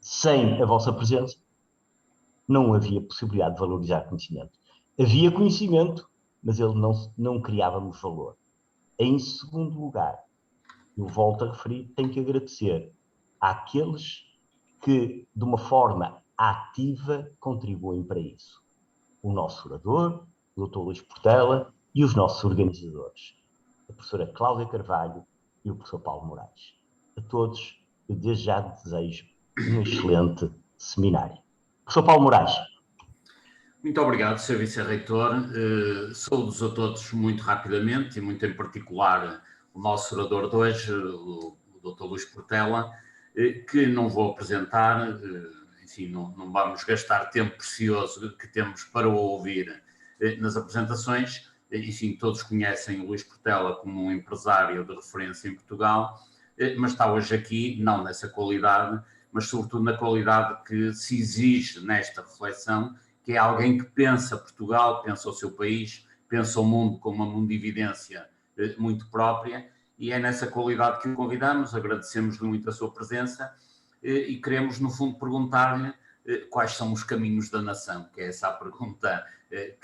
Sem a vossa presença, não havia possibilidade de valorizar conhecimento. Havia conhecimento, mas ele não criava-nos valor. Em segundo lugar, eu volto a referir, tenho que agradecer àqueles que, de uma forma ativa, contribuem para isso. O nosso orador, o Dr. Luís Portela, e os nossos organizadores, a professora Cláudia Carvalho e o professor Paulo Moraes. A todos, eu desde já desejo um excelente seminário. Professor Paulo Moraes. Muito obrigado, Sr. Vice-Reitor. Saúdos a todos muito rapidamente e muito em particular o nosso orador de hoje, o Dr. Luís Portela, que não vou apresentar, enfim, não vamos gastar tempo precioso que temos para o ouvir nas apresentações. Enfim, todos conhecem o Luís Portela como um empresário de referência em Portugal, mas está hoje aqui, não nessa qualidade, mas sobretudo na qualidade que se exige nesta reflexão, que é alguém que pensa Portugal, pensa o seu país, pensa o mundo com uma mundividência muito própria, e é nessa qualidade que o convidamos, agradecemos-lhe muito a sua presença e queremos, no fundo, perguntar-lhe quais são os caminhos da nação, que é essa a pergunta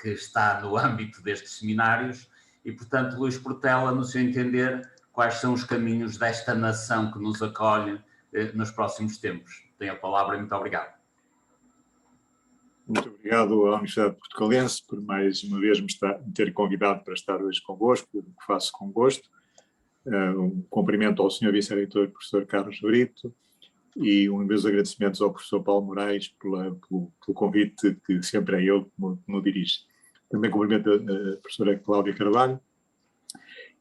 que está no âmbito destes seminários, e, portanto, Luís Portela, no seu entender, quais são os caminhos desta nação que nos acolhe nos próximos tempos. Tenho a palavra e muito obrigado. Muito obrigado à Universidade Portucalense por mais uma vez me ter convidado para estar hoje convosco, o que faço com gosto. Um cumprimento ao Sr. Vice-Reitor, professor Carlos Brito, e meus agradecimentos ao professor Paulo Moraes pelo convite, que sempre é ele que me dirige. Também cumprimento a professora Cláudia Carvalho.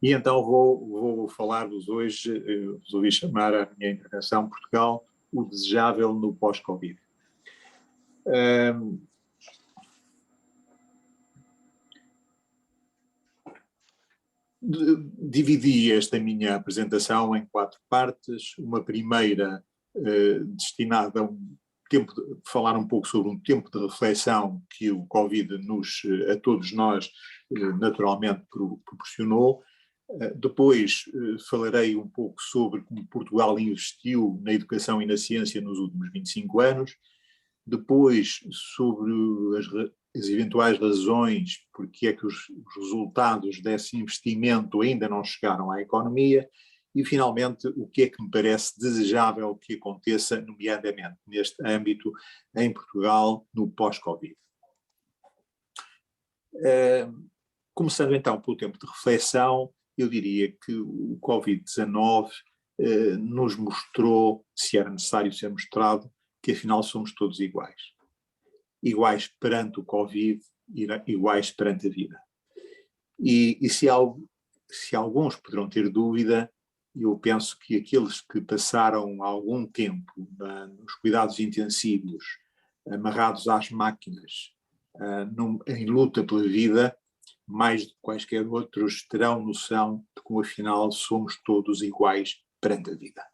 E então vou falar-vos hoje, resolvi chamar a minha intervenção Portugal, o desejável no pós-Covid. Dividi esta minha apresentação em 4 partes. Uma primeira destinada a falar um pouco sobre um tempo de reflexão que o Covid a todos nós naturalmente proporcionou. Depois falarei um pouco sobre como Portugal investiu na educação e na ciência nos últimos 25 anos. Depois sobre as eventuais razões porque é que os resultados desse investimento ainda não chegaram à economia e, finalmente, o que é que me parece desejável que aconteça, nomeadamente neste âmbito, em Portugal, no pós-Covid. Começando então pelo tempo de reflexão, eu diria que o Covid-19 nos mostrou, se era necessário ser mostrado, que afinal somos todos iguais. Iguais perante o Covid, iguais perante a vida. E se alguns poderão ter dúvida, eu penso que aqueles que passaram algum tempo nos cuidados intensivos, amarrados às máquinas, em luta pela vida, mais do que quaisquer outros, terão noção de que afinal somos todos iguais perante a vida.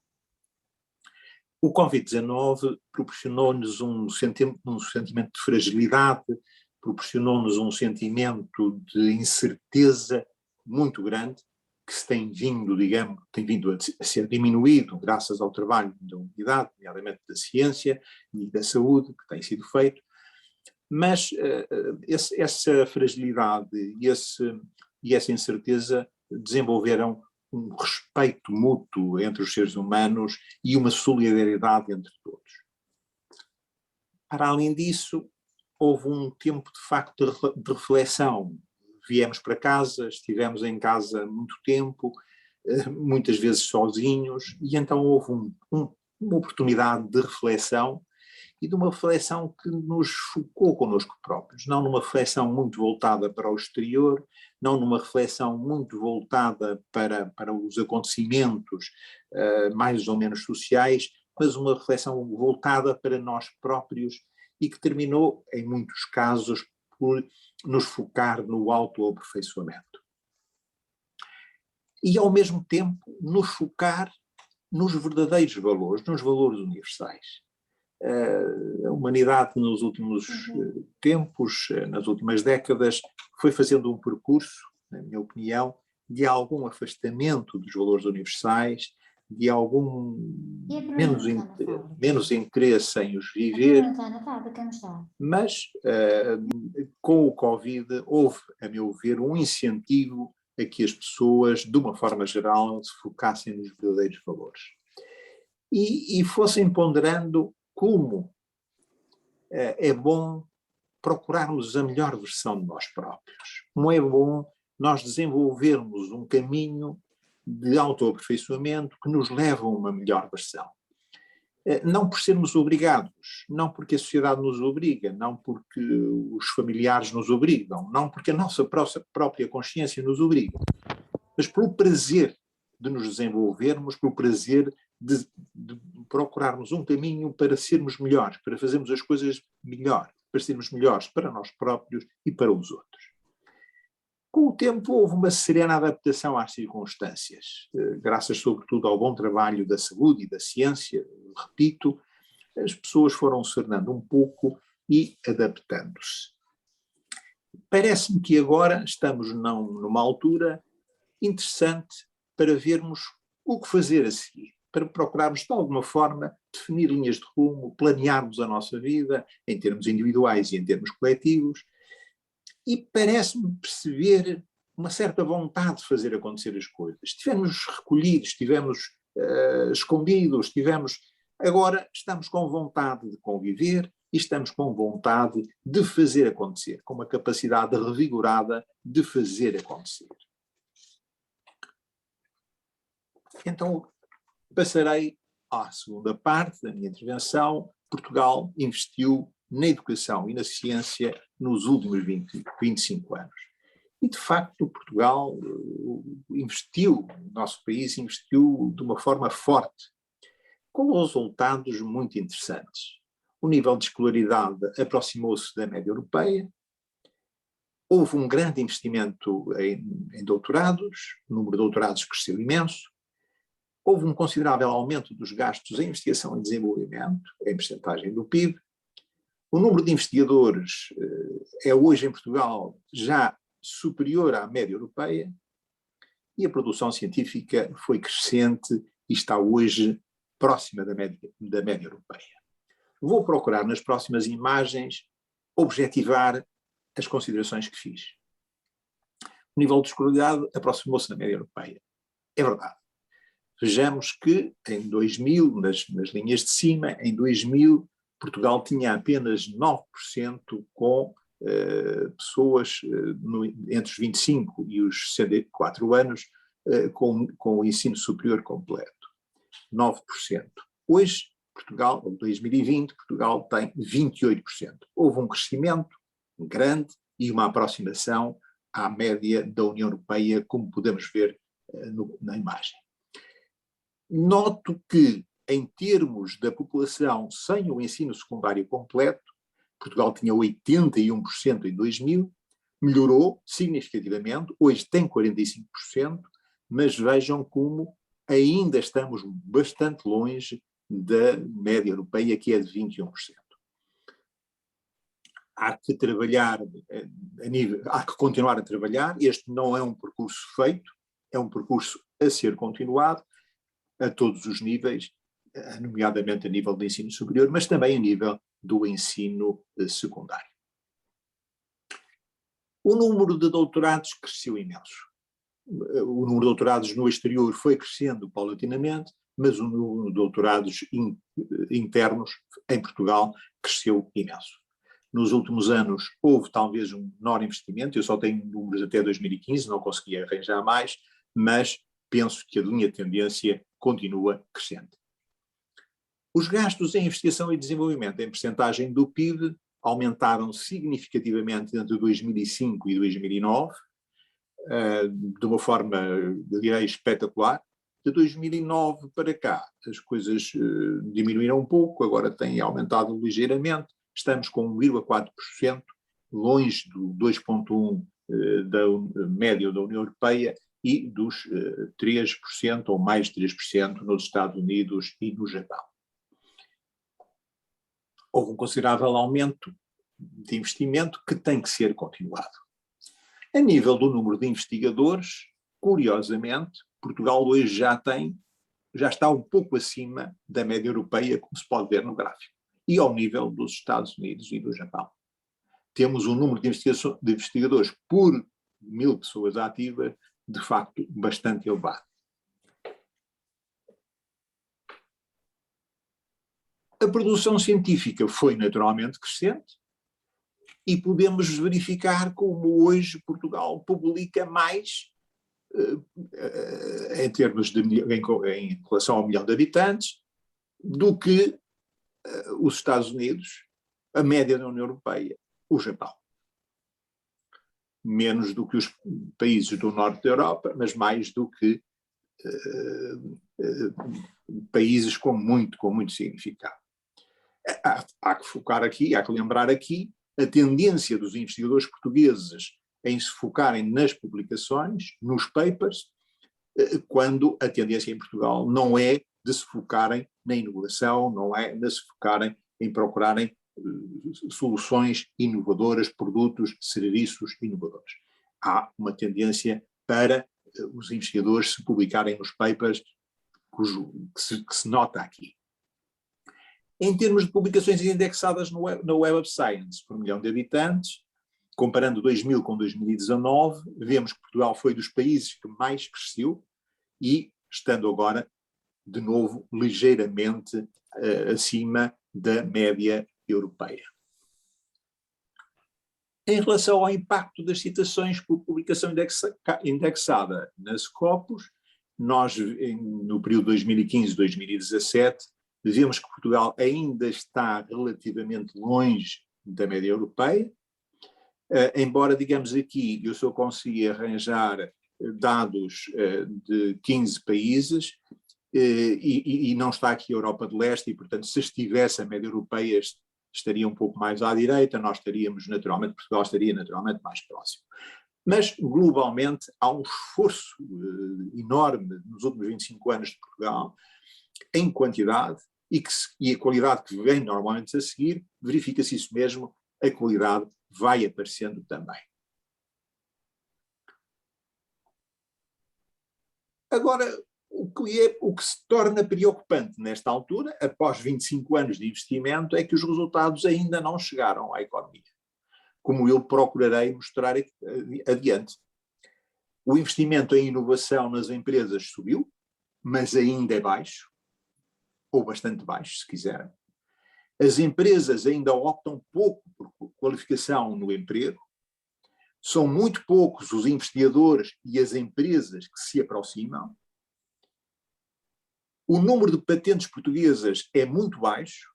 O Covid-19 proporcionou-nos um sentimento de fragilidade, proporcionou-nos um sentimento de incerteza muito grande, que se tem vindo, a ser diminuído graças ao trabalho da humanidade, nomeadamente da ciência e da saúde, que tem sido feito, mas essa fragilidade e essa incerteza desenvolveram um respeito mútuo entre os seres humanos e uma solidariedade entre todos. Para além disso, houve um tempo de facto de reflexão. Viemos para casa, estivemos em casa muito tempo, muitas vezes sozinhos, e então houve uma oportunidade de reflexão e de uma reflexão que nos focou connosco próprios, não numa reflexão muito voltada para o exterior, não numa reflexão muito voltada para os acontecimentos mais ou menos sociais, mas uma reflexão voltada para nós próprios e que terminou, em muitos casos, por nos focar no autoaperfeiçoamento. E, ao mesmo tempo, nos focar nos verdadeiros valores, nos valores universais. A humanidade nos últimos tempos, nas últimas décadas, foi fazendo um percurso, na minha opinião, de algum afastamento dos valores universais, de algum menos interesse em os viver, mas com o Covid houve, a meu ver, um incentivo a que as pessoas, de uma forma geral, se focassem nos verdadeiros valores e fossem ponderando como é bom procurarmos a melhor versão de nós próprios, como é bom nós desenvolvermos um caminho de autoaperfeiçoamento que nos leva a uma melhor versão. Não por sermos obrigados, não porque a sociedade nos obriga, não porque os familiares nos obrigam, não porque a nossa própria consciência nos obriga, mas pelo prazer de nos desenvolvermos, pelo prazer de procurarmos um caminho para sermos melhores, para fazermos as coisas melhor, para sermos melhores para nós próprios e para os outros. Com o tempo houve uma serena adaptação às circunstâncias, graças sobretudo ao bom trabalho da saúde e da ciência, repito, as pessoas foram se tornando um pouco e adaptando-se. Parece-me que agora estamos numa altura interessante para vermos o que fazer a seguir, para procurarmos de alguma forma definir linhas de rumo, planearmos a nossa vida em termos individuais e em termos coletivos, e parece-me perceber uma certa vontade de fazer acontecer as coisas. Estivemos recolhidos, estivemos escondidos, agora estamos com vontade de conviver e estamos com vontade de fazer acontecer, com uma capacidade revigorada de fazer acontecer. Então, passarei à segunda parte da minha intervenção. Portugal investiu na educação e na ciência nos últimos 25 anos. E, de facto, Portugal investiu, o nosso país investiu de uma forma forte, com resultados muito interessantes. O nível de escolaridade aproximou-se da média europeia, houve um grande investimento em doutorados, o número de doutorados cresceu imenso, houve um considerável aumento dos gastos em investigação e desenvolvimento, em percentagem do PIB. O número de investigadores é hoje em Portugal já superior à média europeia e a produção científica foi crescente e está hoje próxima da média europeia. Vou procurar nas próximas imagens objetivar as considerações que fiz. O nível de escolaridade aproximou-se da média europeia. É verdade. Vejamos que em 2000, nas linhas de cima, em 2000, Portugal tinha apenas 9% com pessoas entre os 25 e os 64 anos com o ensino superior completo. 9%. Hoje, Portugal, em 2020, Portugal tem 28%. Houve um crescimento grande e uma aproximação à média da União Europeia, como podemos ver na imagem. Noto que, em termos da população sem o ensino secundário completo, Portugal tinha 81% em 2000, melhorou significativamente, hoje tem 45%, mas vejam como ainda estamos bastante longe da média europeia, que é de 21%. Há que trabalhar, há que continuar a trabalhar, este não é um percurso feito, é um percurso a ser continuado, a todos os níveis, nomeadamente a nível do ensino superior, mas também a nível do ensino secundário. O número de doutorados cresceu imenso. O número de doutorados no exterior foi crescendo paulatinamente, mas o número de doutorados internos em Portugal cresceu imenso. Nos últimos anos houve talvez um menor investimento, eu só tenho números até 2015, não consegui arranjar mais, mas penso que a linha de tendência continua crescente. Os gastos em investigação e desenvolvimento em percentagem do PIB aumentaram significativamente entre 2005 e 2009, de uma forma, eu direi, espetacular. De 2009 para cá, as coisas diminuíram um pouco, agora têm aumentado ligeiramente, estamos com 1,4%, longe do 2,1% da média da União Europeia e dos 3% ou mais de 3% nos Estados Unidos e no Japão. Houve um considerável aumento de investimento que tem que ser continuado. A nível do número de investigadores, curiosamente, Portugal hoje já tem já está um pouco acima da média europeia, como se pode ver no gráfico, e ao nível dos Estados Unidos e do Japão. Temos um número de investigadores por 1000 pessoas ativas, de facto, bastante elevado. A produção científica foi naturalmente crescente e podemos verificar como hoje Portugal publica mais em termos de em relação ao milhão de habitantes do que os Estados Unidos, a média da União Europeia, o Japão. Menos do que os países do norte da Europa, mas mais do que países com muito significado. Há que focar aqui, há que lembrar aqui a tendência dos investigadores portugueses em se focarem nas publicações, nos papers, quando a tendência em Portugal não é de se focarem na inovação, não é de se focarem em procurarem soluções inovadoras, produtos, serviços inovadores. Há uma tendência para os investigadores se publicarem nos papers, que se nota aqui. Em termos de publicações indexadas na Web of Science por milhão de habitantes, comparando 2000 com 2019, vemos que Portugal foi dos países que mais cresceu e estando agora, de novo, ligeiramente acima da média europeia. Em relação ao impacto das citações por publicação indexada na Scopus, nós, no período 2015-2017, vemos que Portugal ainda está relativamente longe da média europeia, embora, digamos aqui, eu só consegui arranjar dados de 15 países e não está aqui a Europa de Leste e, portanto, se estivesse a média europeia estaria um pouco mais à direita, nós estaríamos naturalmente, Portugal estaria naturalmente mais próximo. Mas, globalmente, há um esforço enorme nos últimos 25 anos de Portugal, em quantidade, e a qualidade que vem normalmente a seguir, verifica-se isso mesmo, a qualidade vai aparecendo também. Agora, o que se torna preocupante nesta altura, após 25 anos de investimento, é que os resultados ainda não chegaram à economia, como eu procurarei mostrar adiante. O investimento em inovação nas empresas subiu, mas ainda é baixo, ou bastante baixo, se quiserem. As empresas ainda optam pouco por qualificação no emprego, são muito poucos os investigadores e as empresas que se aproximam. O número de patentes portuguesas é muito baixo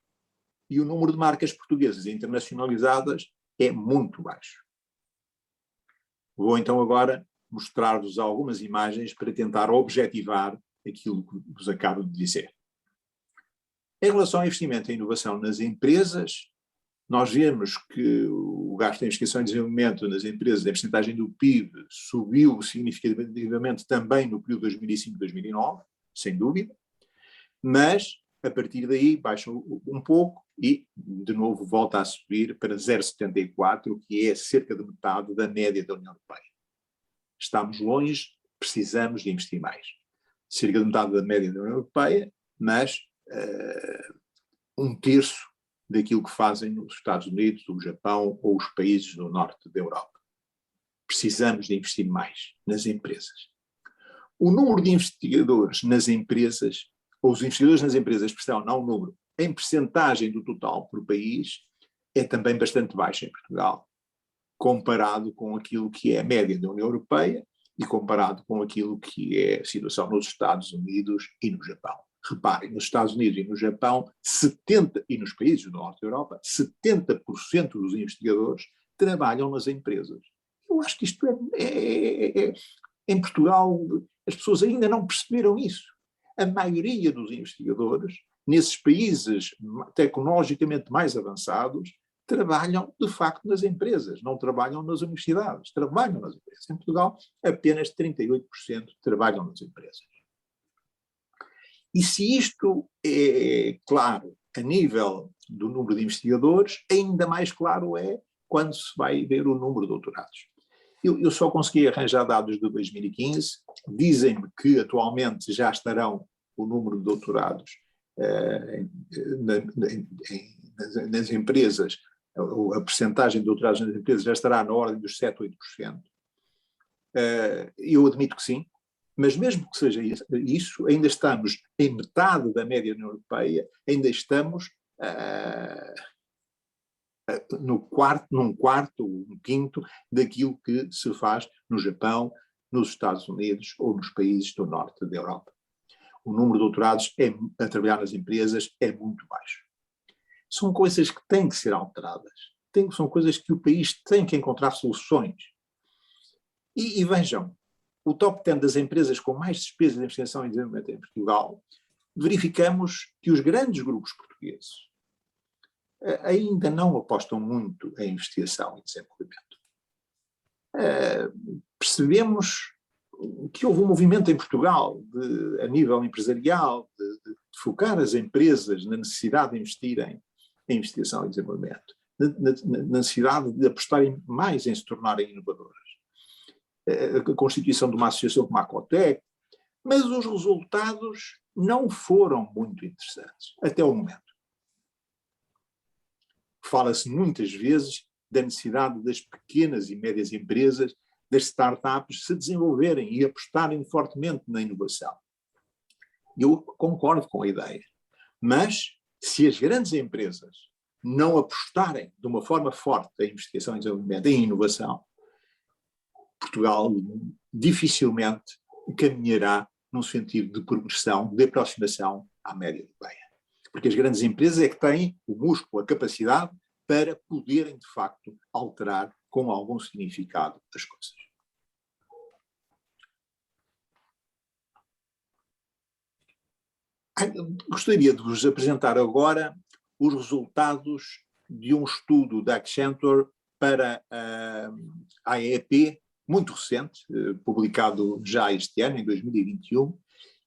e o número de marcas portuguesas internacionalizadas é muito baixo. Vou então agora mostrar-vos algumas imagens para tentar objetivar aquilo que vos acabo de dizer. Em relação ao investimento em inovação nas empresas, nós vemos que o gasto em investigação e desenvolvimento nas empresas, a percentagem do PIB, subiu significativamente também no período 2005-2009, sem dúvida, mas a partir daí baixa um pouco e, de novo, volta a subir para 0,74, que é cerca de metade da média da União Europeia. Estamos longe, precisamos de investir mais. Cerca de metade da média da União Europeia, mas um terço daquilo que fazem os Estados Unidos, o Japão ou os países do norte da Europa. Precisamos de investir mais nas empresas. O número de investigadores nas empresas, ou os investigadores nas empresas, expressão não o número, em percentagem do total por país, é também bastante baixo em Portugal, comparado com aquilo que é a média da União Europeia e comparado com aquilo que é a situação nos Estados Unidos e no Japão. Reparem, nos Estados Unidos e no Japão, e nos países do norte da Europa, 70% dos investigadores trabalham nas empresas. Eu acho que isto em Portugal, as pessoas ainda não perceberam isso. A maioria dos investigadores, nesses países tecnologicamente mais avançados, trabalham de facto nas empresas, não trabalham nas universidades, trabalham nas empresas. Em Portugal, apenas 38% trabalham nas empresas. E se isto é claro a nível do número de investigadores, ainda mais claro é quando se vai ver o número de doutorados. Eu só consegui arranjar dados de 2015, dizem-me que atualmente já estarão o número de doutorados nas empresas, a percentagem de doutorados nas empresas já estará na ordem dos 7, 8%. Eu admito que sim, mas mesmo que seja isso, ainda estamos em metade da média União Europeia, ainda estamos num quarto, um quinto daquilo que se faz no Japão, nos Estados Unidos ou nos países do norte da Europa. O número de doutorados a trabalhar nas empresas é muito baixo. São coisas que têm que ser alteradas. São coisas que o país tem que encontrar soluções. E vejam, o top 10 das empresas com mais despesas de investigação e desenvolvimento em Portugal, verificamos que os grandes grupos portugueses ainda não apostam muito em investigação e desenvolvimento. Percebemos que houve um movimento em Portugal, a nível empresarial, de focar as empresas na necessidade de investirem em investigação e desenvolvimento, na necessidade de apostarem mais em se tornarem inovadoras. A constituição de uma associação como a Acotec, mas os resultados não foram muito interessantes, até o momento. Fala-se muitas vezes da necessidade das pequenas e médias empresas, das startups, se desenvolverem e apostarem fortemente na inovação. Eu concordo com a ideia, mas se as grandes empresas não apostarem de uma forma forte em investigação e desenvolvimento, em inovação, Portugal dificilmente caminhará num sentido de progressão, de aproximação à média europeia. Porque as grandes empresas é que têm o músculo, a capacidade para poderem, de facto, alterar com algum significado as coisas. Gostaria de vos apresentar agora os resultados de um estudo da Accenture para a AEP, muito recente, publicado já este ano, em 2021,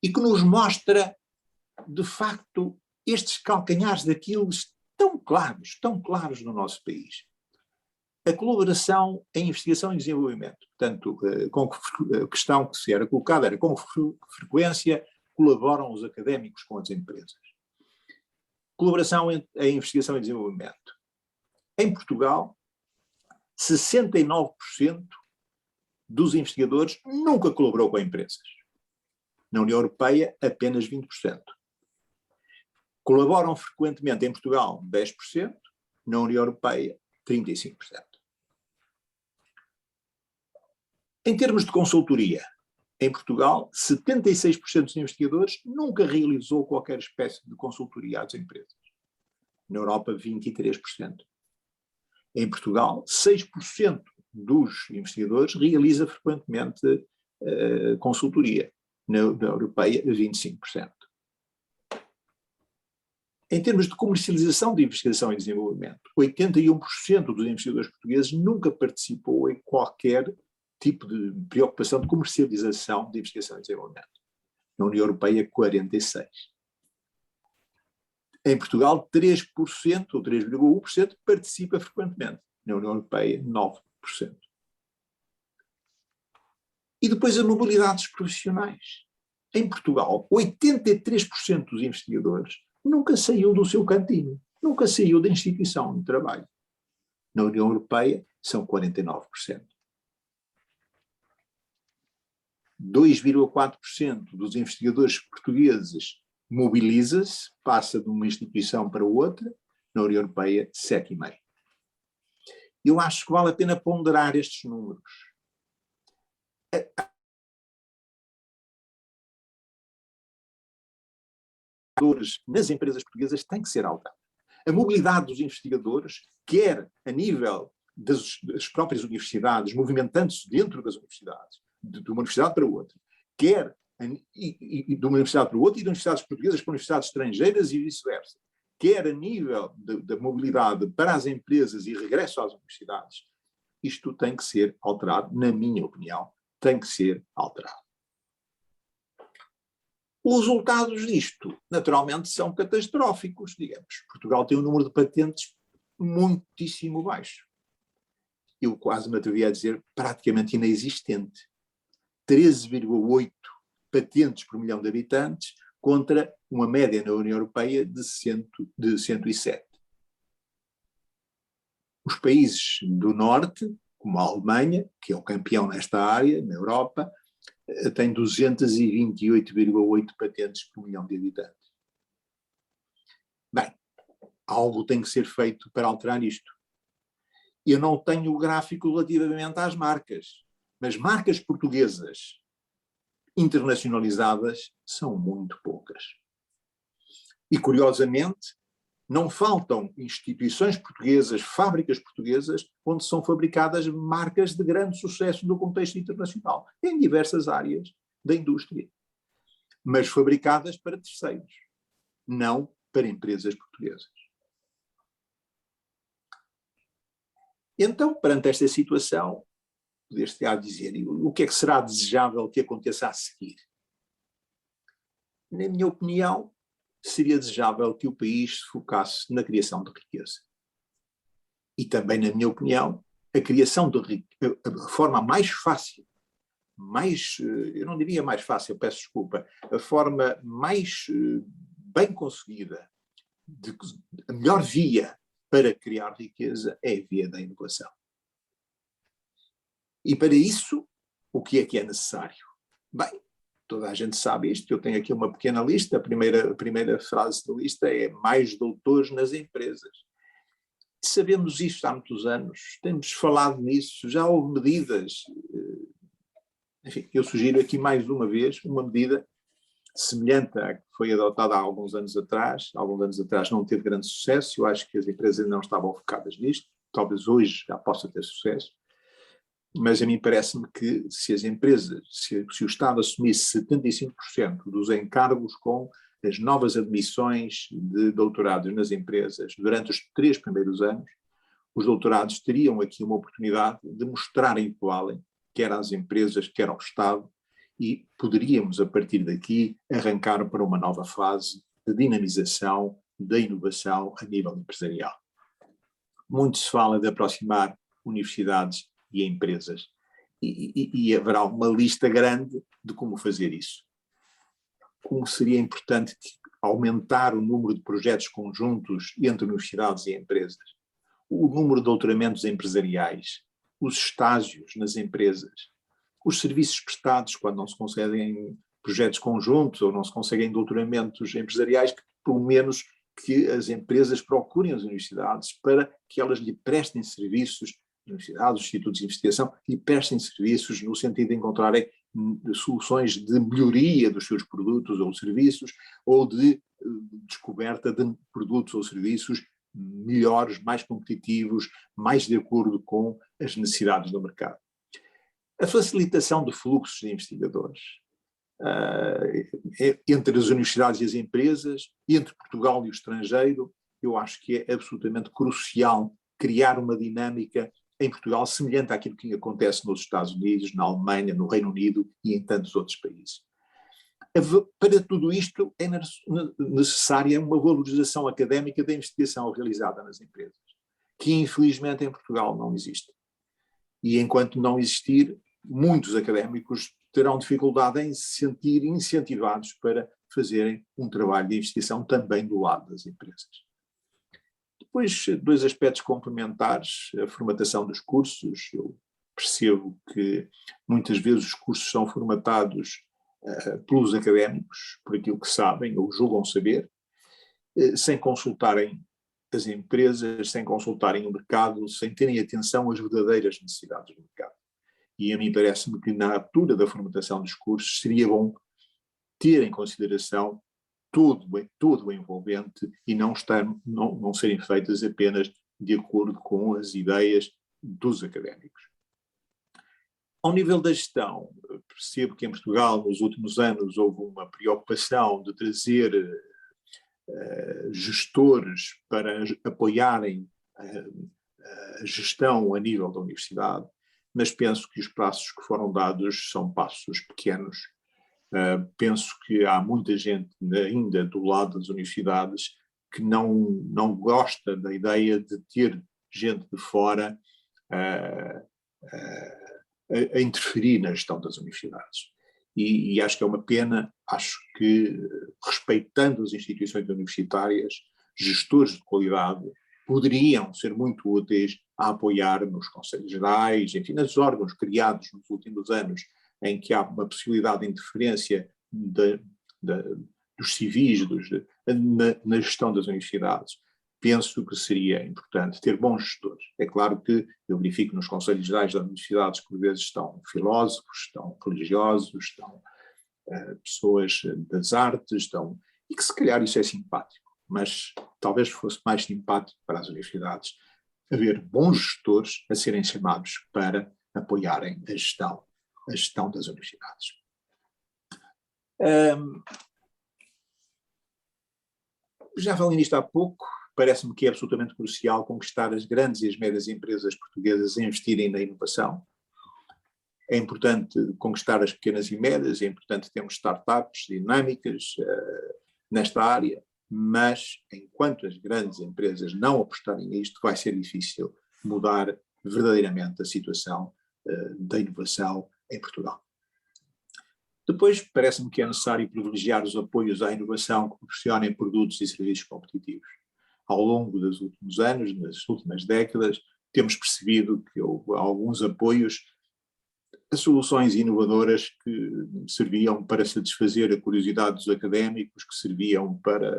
e que nos mostra, de facto, estes calcanhares daqueles tão claros no nosso país. A colaboração em investigação e desenvolvimento, portanto, a questão que se era colocada era com frequência colaboram os académicos com as empresas. Colaboração em investigação e desenvolvimento. Em Portugal, 69% dos investigadores nunca colaborou com empresas. Na União Europeia, apenas 20%. Colaboram frequentemente em Portugal 10%, na União Europeia 35%. Em termos de consultoria, em Portugal, 76% dos investigadores nunca realizou qualquer espécie de consultoria às empresas. Na Europa, 23%. Em Portugal, 6% dos investigadores realiza frequentemente consultoria. Na Europeia, 25%. Em termos de comercialização de investigação e desenvolvimento, 81% dos investigadores portugueses nunca participou em qualquer tipo de preocupação de comercialização de investigação e desenvolvimento. Na União Europeia, 46%. Em Portugal, 3% ou 3,1% participa frequentemente. Na União Europeia, 9%. E depois a mobilidade dos profissionais. Em Portugal, 83% dos investigadores nunca saiu do seu cantinho, nunca saiu da instituição de trabalho. Na União Europeia, são 49%. 2,4% dos investigadores portugueses mobiliza-se, passa de uma instituição para outra, na União Europeia, 7,5%. Eu acho que vale a pena ponderar estes números. Nas empresas portuguesas tem que ser alterada. A mobilidade dos investigadores, quer a nível das próprias universidades, movimentando-se dentro das universidades, de uma universidade para outra, quer de uma universidade para outra e de universidades portuguesas para universidades estrangeiras e vice-versa, quer a nível da mobilidade para as empresas e regresso às universidades, isto tem que ser alterado, na minha opinião, tem que ser alterado. Os resultados disto, naturalmente, são catastróficos, digamos. Portugal tem um número de patentes muitíssimo baixo. Eu quase me atrevi a dizer praticamente inexistente. 13,8 patentes por milhão de habitantes, contra uma média na União Europeia de 107. Os países do Norte, como a Alemanha, que é o campeão nesta área, na Europa, tem 228,8 patentes por milhão de habitantes. Bem, algo tem que ser feito para alterar isto. Eu não tenho o gráfico relativamente às marcas, mas marcas portuguesas internacionalizadas são muito poucas. E, curiosamente, não faltam instituições portuguesas, fábricas portuguesas, onde são fabricadas marcas de grande sucesso no contexto internacional, em diversas áreas da indústria, mas fabricadas para terceiros, não para empresas portuguesas. Então, perante esta situação, poder-se dizer, o que é que será desejável que aconteça a seguir? Na minha opinião, seria desejável que o país se focasse na criação de riqueza. E também, na minha opinião, a criação de riqueza, a forma mais fácil, eu não diria mais fácil, peço desculpa, a forma mais bem conseguida, a melhor via para criar riqueza é a via da inovação. E para isso, o que é necessário? Bem, toda a gente sabe isto, eu tenho aqui uma pequena lista, a primeira frase da lista é mais doutores nas empresas. Sabemos isto há muitos anos, temos falado nisso, já houve medidas, enfim, eu sugiro aqui mais uma vez uma medida semelhante à que foi adotada há alguns anos atrás não teve grande sucesso, eu acho que as empresas não estavam focadas nisto, talvez hoje já possa ter sucesso, mas a mim parece-me que se as empresas, se o Estado assumisse 75% dos encargos com as novas admissões de doutorados nas empresas durante os 3 primeiros anos, os doutorados teriam aqui uma oportunidade de mostrarem que valem, quer às empresas, quer ao Estado, e poderíamos, a partir daqui, arrancar para uma nova fase de dinamização da inovação a nível empresarial. Muito se fala de aproximar universidades e empresas, e haverá uma lista grande de como fazer isso. Como seria importante aumentar o número de projetos conjuntos entre universidades e empresas, o número de doutoramentos empresariais, os estágios nas empresas, os serviços prestados quando não se concedem projetos conjuntos ou não se conseguem doutoramentos empresariais, que pelo menos que as empresas procurem as universidades para que elas lhe prestem serviços, universidades, os institutos de investigação, lhe prestem serviços no sentido de encontrarem soluções de melhoria dos seus produtos ou serviços, ou de descoberta de produtos ou serviços melhores, mais competitivos, mais de acordo com as necessidades do mercado. A facilitação de fluxos de investigadores entre as universidades e as empresas, entre Portugal e o estrangeiro, eu acho que é absolutamente crucial criar uma dinâmica em Portugal semelhante àquilo que acontece nos Estados Unidos, na Alemanha, no Reino Unido e em tantos outros países. Para tudo isto é necessária uma valorização académica da investigação realizada nas empresas, que infelizmente em Portugal não existe. E enquanto não existir, muitos académicos terão dificuldade em se sentir incentivados para fazerem um trabalho de investigação também do lado das empresas. Depois, 2 aspectos complementares, a formatação dos cursos. Eu percebo que muitas vezes os cursos são formatados pelos académicos, por aquilo que sabem ou julgam saber, sem consultarem as empresas, sem consultarem o mercado, sem terem atenção às verdadeiras necessidades do mercado. E a mim parece-me que na altura da formatação dos cursos seria bom ter em consideração todo o envolvente e não serem feitas apenas de acordo com as ideias dos académicos. Ao nível da gestão, percebo que em Portugal nos últimos anos houve uma preocupação de trazer gestores para apoiarem a gestão a nível da universidade, mas penso que os passos que foram dados são passos pequenos. Penso que há muita gente ainda do lado das universidades que não gosta da ideia de ter gente de fora a interferir na gestão das universidades. e acho que é uma pena. Acho que, respeitando as instituições universitárias, gestores de qualidade poderiam ser muito úteis a apoiar nos conselhos gerais, enfim, nos órgãos criados nos últimos anos, em que há uma possibilidade de interferência dos civis na gestão das universidades. Penso que seria importante ter bons gestores. É claro que eu verifico nos conselhos gerais das universidades que por vezes estão filósofos, estão religiosos, estão pessoas das artes, e que se calhar isso é simpático, mas talvez fosse mais simpático para as universidades haver bons gestores a serem chamados para apoiarem a gestão das universidades. Já falei nisto há pouco. Parece-me que é absolutamente crucial conquistar as grandes e as médias empresas portuguesas a investirem na inovação. É importante conquistar as pequenas e médias, é importante termos startups dinâmicas nesta área, mas enquanto as grandes empresas não apostarem nisto, vai ser difícil mudar verdadeiramente a situação da inovação em Portugal. Depois, parece-me que é necessário privilegiar os apoios à inovação que proporcionem produtos e serviços competitivos. Ao longo dos últimos anos, nas últimas décadas, temos percebido que houve alguns apoios a soluções inovadoras que serviam para satisfazer a curiosidade dos académicos, que serviam para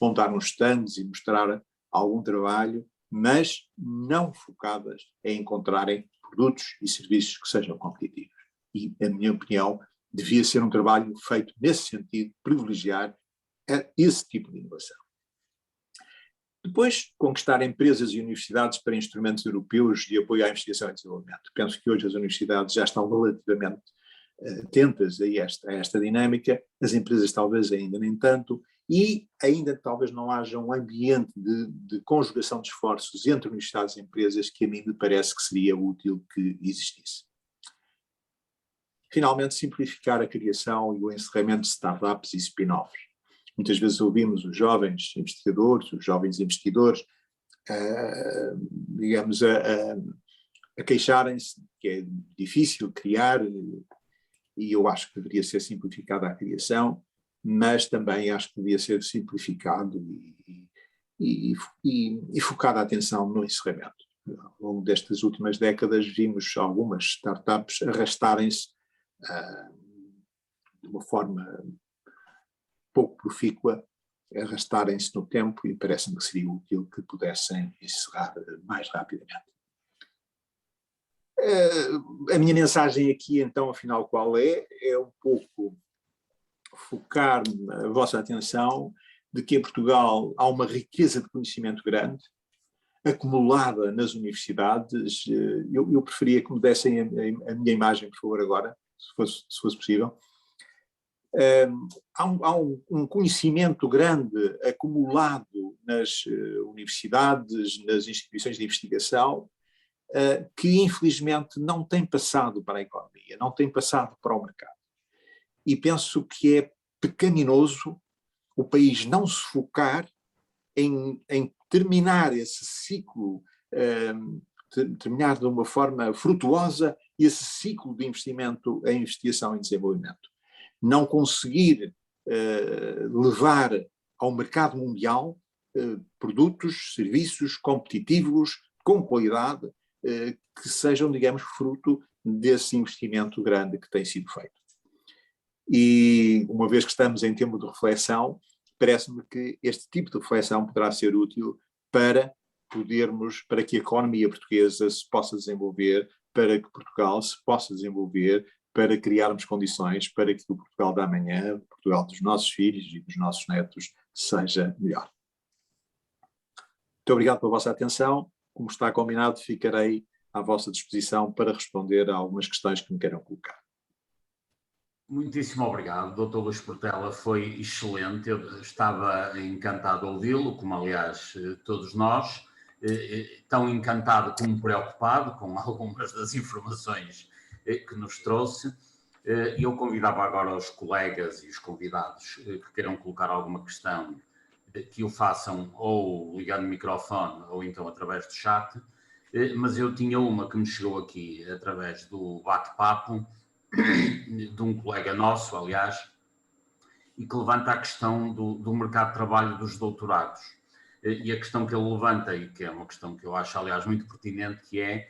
montar uns stands e mostrar algum trabalho, mas não focadas em encontrarem produtos e serviços que sejam competitivos. E, na minha opinião, devia ser um trabalho feito nesse sentido, privilegiar esse tipo de inovação. Depois, conquistar empresas e universidades para instrumentos europeus de apoio à investigação e desenvolvimento. Penso que hoje as universidades já estão relativamente atentas a esta dinâmica, as empresas talvez ainda nem tanto, e ainda talvez não haja um ambiente de conjugação de esforços entre universidades e empresas que a mim me parece que seria útil que existisse. Finalmente, simplificar a criação e o encerramento de startups e spin-offs. Muitas vezes ouvimos os jovens investidores, digamos, a queixarem-se que é difícil criar, e eu acho que deveria ser simplificada a criação, mas também acho que deveria ser simplificado e focada a atenção no encerramento. Ao longo destas últimas décadas vimos algumas startups arrastarem-se de uma forma pouco profícua, arrastarem-se no tempo, e parece-me que seria útil que pudessem encerrar mais rapidamente. A minha mensagem aqui, então, afinal, qual é? É um pouco focar a vossa atenção de que em Portugal há uma riqueza de conhecimento grande, acumulada nas universidades. Eu preferia que me dessem a minha imagem, por favor, agora, se fosse possível. Há um conhecimento grande acumulado nas universidades, nas instituições de investigação, que infelizmente não tem passado para a economia, não tem passado para o mercado. E penso que é pecaminoso o país não se focar em terminar esse ciclo, terminar de uma forma frutuosa esse ciclo de investimento em investigação e desenvolvimento. Não conseguir levar ao mercado mundial produtos, serviços competitivos, com qualidade, que sejam, digamos, fruto desse investimento grande que tem sido feito. E, uma vez que estamos em tempo de reflexão, parece-me que este tipo de reflexão poderá ser útil para que a economia portuguesa se possa desenvolver, para que Portugal se possa desenvolver, para criarmos condições para que o Portugal da amanhã, o Portugal dos nossos filhos e dos nossos netos, seja melhor. Muito obrigado pela vossa atenção. Como está combinado, ficarei à vossa disposição para responder a algumas questões que me queiram colocar. Muitíssimo obrigado, Dr. Luís Portela, foi excelente. Eu estava encantado de ouvi-lo, como aliás todos nós, tão encantado como preocupado com algumas das informações que nos trouxe. Eu convidava agora os colegas e os convidados que queiram colocar alguma questão, que o façam ou ligando o microfone ou então através do chat, mas eu tinha uma que me chegou aqui através do bate-papo, de um colega nosso, aliás, e que levanta a questão do mercado de trabalho dos doutorados. E a questão que ele levanta, e que é uma questão que eu acho, aliás, muito pertinente, que é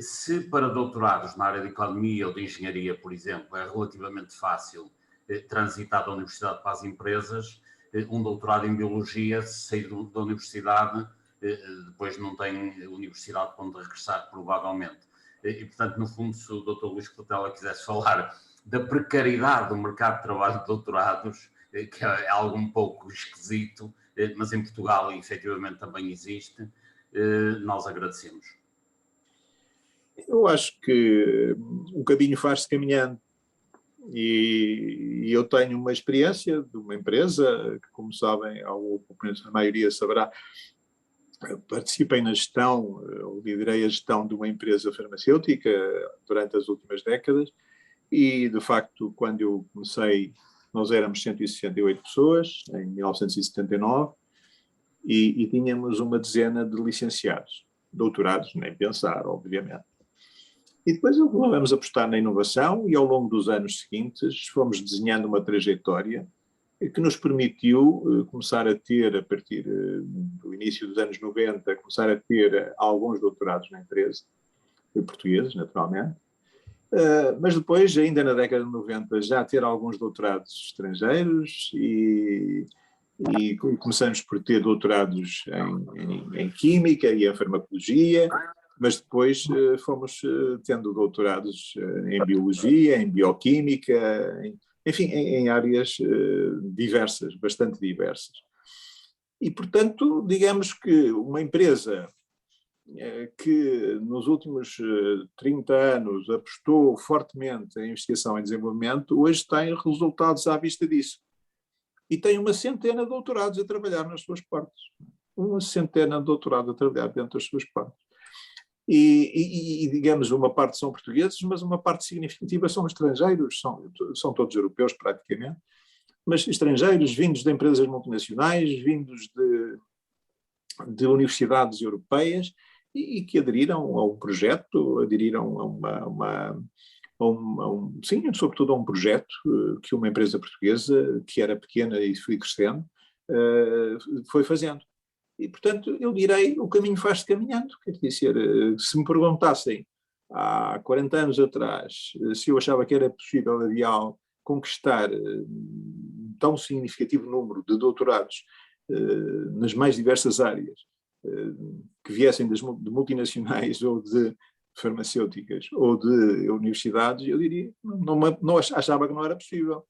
se para doutorados na área de economia ou de engenharia, por exemplo, é relativamente fácil transitar da universidade para as empresas, um doutorado em biologia, se sair da universidade, depois não tem universidade para onde regressar, provavelmente. E, portanto, no fundo, se o Dr. Luís Portela quisesse falar da precariedade do mercado de trabalho de doutorados, que é algo um pouco esquisito, mas em Portugal efetivamente também existe, nós agradecemos. Eu acho que o caminho faz-se caminhando e eu tenho uma experiência de uma empresa que, como sabem, a maioria saberá, participei na gestão, liderei a gestão de uma empresa farmacêutica durante as últimas décadas e, de facto, quando eu comecei, nós éramos 168 pessoas, em 1979, e tínhamos uma dezena de licenciados, doutorados, nem pensar, obviamente. E depois vamos apostar na inovação e, ao longo dos anos seguintes, fomos desenhando uma trajetória que nos permitiu começar a ter, a partir do início dos anos 90, começar a ter alguns doutorados na empresa, portugueses, naturalmente, mas depois, ainda na década de 90, já ter alguns doutorados estrangeiros e começamos por ter doutorados em Química e em Farmacologia, mas depois fomos tendo doutorados em Biologia, em Bioquímica, enfim, em áreas diversas, bastante diversas. E, portanto, digamos que uma empresa que nos últimos 30 anos apostou fortemente em investigação e desenvolvimento, hoje tem resultados à vista disso. E tem uma centena de doutorados a trabalhar nas suas portas. Uma centena de doutorados a trabalhar dentro das suas portas. E, digamos, uma parte são portugueses, mas uma parte significativa são estrangeiros, são todos europeus praticamente, mas estrangeiros vindos de empresas multinacionais, vindos de universidades europeias e que aderiram a um projeto, aderiram sim, sobretudo a um projeto que uma empresa portuguesa, que era pequena e foi crescendo, foi fazendo. E, portanto, eu direi, o caminho faz-se caminhando. Quer dizer, se me perguntassem há 40 anos atrás se eu achava que era possível, avial, conquistar tão significativo número de doutorados nas mais diversas áreas, que viessem de multinacionais ou de farmacêuticas ou de universidades, eu diria, não achava que não era possível.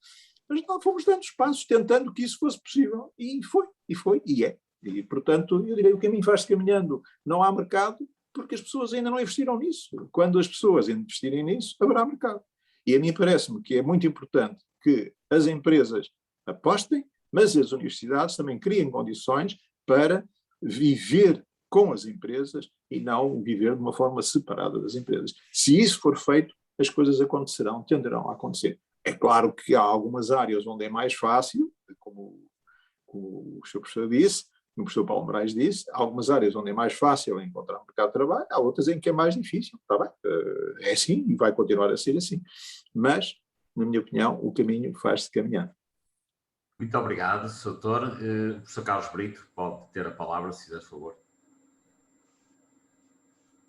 Mas não, fomos dando passos, tentando que isso fosse possível, e foi, e é. E, portanto, eu direi, o caminho faz-se caminhando. Não há mercado porque as pessoas ainda não investiram nisso. Quando as pessoas investirem nisso, haverá mercado. E a mim parece-me que é muito importante que as empresas apostem, mas as universidades também criem condições para viver com as empresas e não viver de uma forma separada das empresas. Se isso for feito, as coisas acontecerão, tenderão a acontecer. É claro que há algumas áreas onde é mais fácil, como o Sr. Professor disse, o professor Paulo Moraes disse, há algumas áreas onde é mais fácil encontrar um mercado de trabalho, há outras em que é mais difícil, está bem? É assim e vai continuar a ser assim. Mas, na minha opinião, o caminho faz-se caminhar. Muito obrigado, Sr. Doutor. O professor Carlos Brito pode ter a palavra, se fizer favor.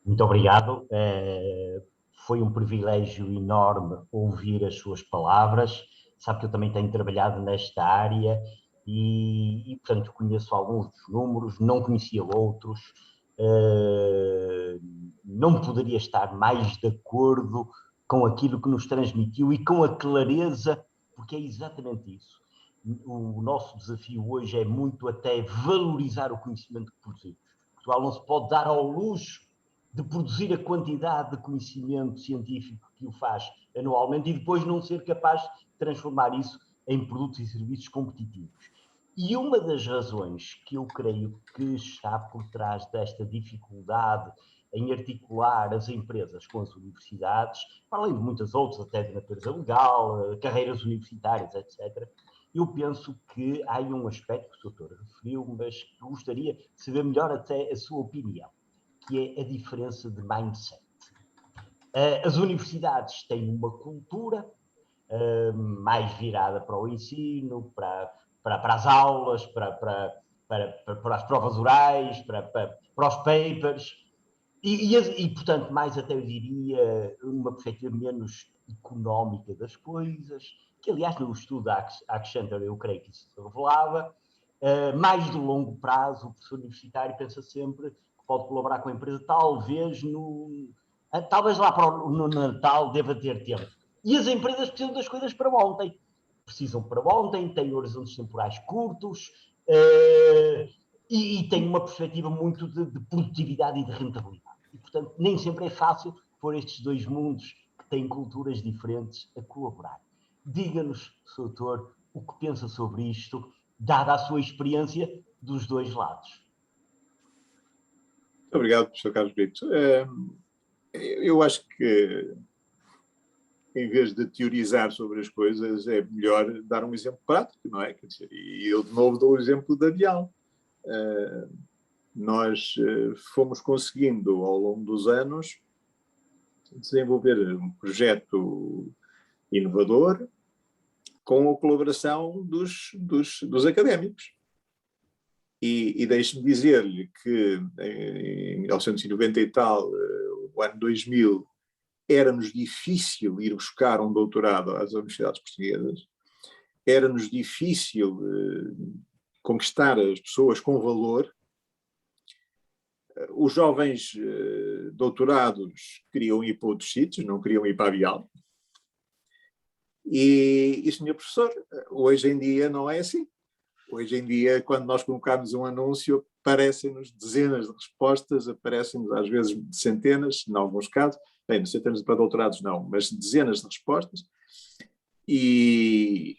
Muito obrigado. Foi um privilégio enorme ouvir as suas palavras. Sabe que eu também tenho trabalhado nesta área e portanto, conheço alguns dos números, não conhecia outros. Não poderia estar mais de acordo com aquilo que nos transmitiu e com a clareza, porque é exatamente isso. O nosso desafio hoje é muito até valorizar o conhecimento que produzimos. Portugal não se pode dar ao luxo de produzir a quantidade de conhecimento científico que o faz anualmente e depois não ser capaz de transformar isso em produtos e serviços competitivos. E uma das razões que eu creio que está por trás desta dificuldade em articular as empresas com as universidades, para além de muitas outras, até de natureza legal, carreiras universitárias, etc., eu penso que há aí um aspecto que o doutor referiu, mas que gostaria de saber melhor até a sua opinião, que é a diferença de mindset. As universidades têm uma cultura mais virada para o ensino, para as aulas, para as provas orais, para os papers, portanto, mais até eu diria, uma perspectiva menos económica das coisas, que aliás no estudo da Accenture eu creio que isso se revelava, mais de longo prazo. O professor universitário pensa sempre que pode colaborar com a empresa, talvez lá no Natal deva ter tempo. E as empresas precisam das coisas para ontem. Precisam para ontem, têm horizontes temporais curtos, e têm uma perspectiva muito de produtividade e de rentabilidade. E, portanto, nem sempre é fácil pôr estes dois mundos que têm culturas diferentes a colaborar. Diga-nos, Sr. Doutor, o que pensa sobre isto, dada a sua experiência dos dois lados. Muito obrigado, professor Carlos Brito. Eu acho que, em vez de teorizar sobre as coisas, é melhor dar um exemplo prático, não é? Quer dizer, e eu, de novo, dou o exemplo da Bial. Nós fomos conseguindo, ao longo dos anos, desenvolver um projeto inovador com a colaboração dos académicos. E deixe-me dizer-lhe que em 1990 e tal, o ano 2000, era-nos difícil ir buscar um doutorado às universidades portuguesas, era-nos difícil conquistar as pessoas com valor. Os jovens doutorados queriam ir para outros sítios, não queriam ir para a Bial. E, senhor professor, hoje em dia não é assim. Hoje em dia, quando nós colocamos um anúncio, aparecem-nos dezenas de respostas, aparecem-nos às vezes centenas, em alguns casos, bem, centenas para doutorados não, mas dezenas de respostas. E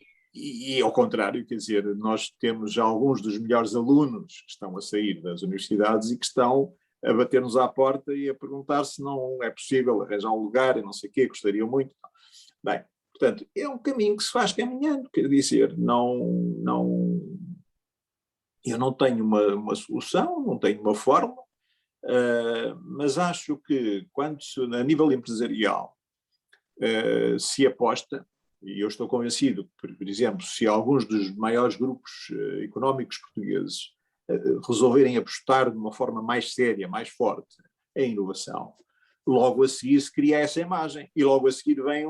ao contrário, quer dizer, nós temos já alguns dos melhores alunos que estão a sair das universidades e que estão a bater-nos à porta e a perguntar se não é possível arranjar um lugar e não sei o quê, gostariam muito. Bem, portanto, é um caminho que se faz caminhando, quer dizer, eu não tenho uma solução, não tenho uma fórmula, mas acho que quando a nível empresarial se aposta, e eu estou convencido que, por exemplo, se alguns dos maiores grupos económicos portugueses resolverem apostar de uma forma mais séria, mais forte em inovação, logo a seguir se cria essa imagem e logo a seguir vem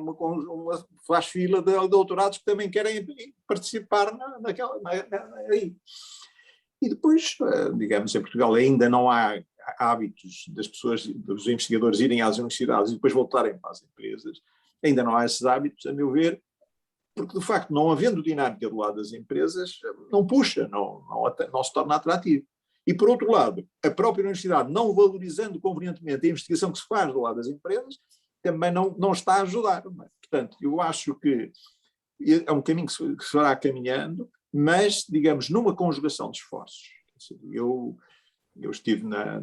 faz fila de doutorados que também querem participar aí. E depois, digamos, em Portugal ainda não há hábitos das pessoas, dos investigadores irem às universidades e depois voltarem para as empresas. Ainda não há esses hábitos, a meu ver, porque de facto, não havendo dinâmica do lado das empresas, não puxa, não se torna atrativo. E por outro lado, a própria universidade, não valorizando convenientemente a investigação que se faz do lado das empresas, também não está a ajudar. Não é? Portanto, eu acho que é um caminho que se fará caminhando, mas, digamos, numa conjugação de esforços. Eu estive na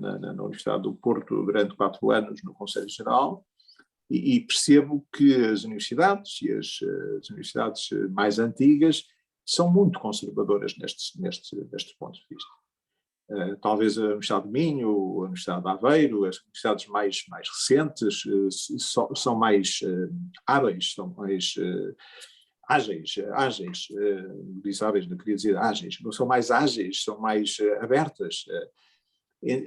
Universidade do Porto durante 4 anos no Conselho Geral e percebo que as universidades e as universidades mais antigas são muito conservadoras nestes pontos de vista. Talvez a Universidade de Minho, a Universidade de Aveiro, as universidades mais recentes são mais hábeis, são mais ágeis, disse hábeis, não queria dizer ágeis, não são mais ágeis, são mais abertas.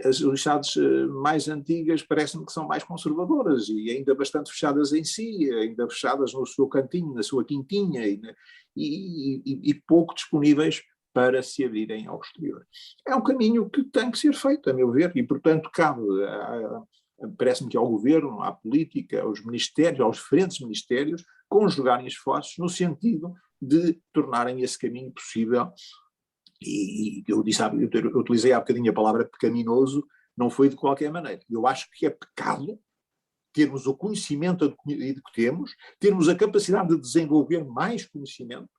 As universidades mais antigas parecem que são mais conservadoras e ainda bastante fechadas em si, ainda fechadas no seu cantinho, na sua quintinha e pouco disponíveis para se abrirem ao exterior. É um caminho que tem que ser feito, a meu ver, e portanto parece-me que ao governo, à política, aos ministérios, aos diferentes ministérios, conjugarem esforços no sentido de tornarem esse caminho possível. E eu utilizei há bocadinho a palavra pecaminoso, não foi de qualquer maneira. Eu acho que é pecado termos o conhecimento que temos, termos a capacidade de desenvolver mais conhecimento